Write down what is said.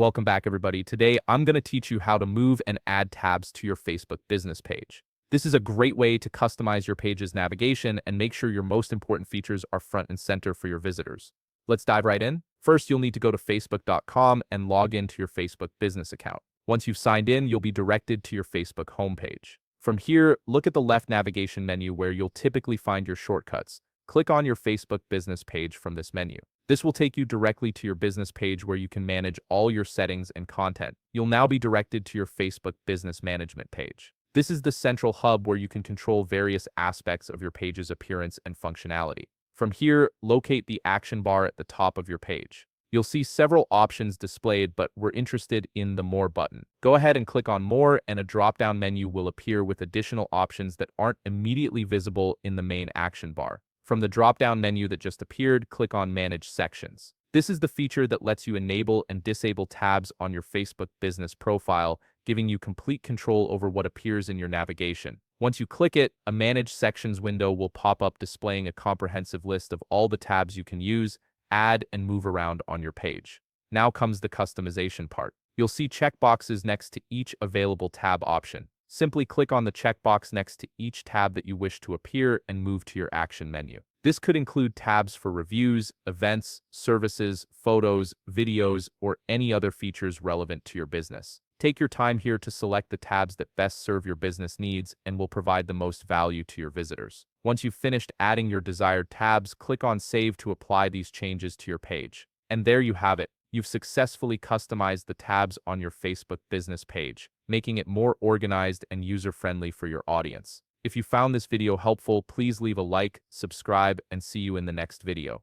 Welcome back, everybody. Today, I'm going to teach you how to move and add tabs to your Facebook business page. This is a great way to customize your page's navigation and make sure your most important features are front and center for your visitors. Let's dive right in. First, you'll need to go to facebook.com and log into your Facebook business account. Once you've signed in, you'll be directed to your Facebook homepage. From here, look at the left navigation menu where you'll typically find your shortcuts. Click on your Facebook business page from this menu. This will take you directly to your business page where you can manage all your settings and content. You'll now be directed to your Facebook Business Management page. This is the central hub where you can control various aspects of your page's appearance and functionality. From here, locate the action bar at the top of your page. You'll see several options displayed, but we're interested in the More button. Go ahead and click on More, and a drop-down menu will appear with additional options that aren't immediately visible in the main action bar. From the drop-down menu that just appeared, click on Manage Sections. This is the feature that lets you enable and disable tabs on your Facebook business profile, giving you complete control over what appears in your navigation. Once you click it, a Manage Sections window will pop up displaying a comprehensive list of all the tabs you can use, add, and move around on your page. Now comes the customization part. You'll see checkboxes next to each available tab option. Simply click on the checkbox next to each tab that you wish to appear and move to your action menu. This could include tabs for reviews, events, services, photos, videos, or any other features relevant to your business. Take your time here to select the tabs that best serve your business needs and will provide the most value to your visitors. Once you've finished adding your desired tabs, click on Save to apply these changes to your page. And there you have it. You've successfully customized the tabs on your Facebook business page, making it more organized and user-friendly for your audience. If you found this video helpful, please leave a like, subscribe, and see you in the next video.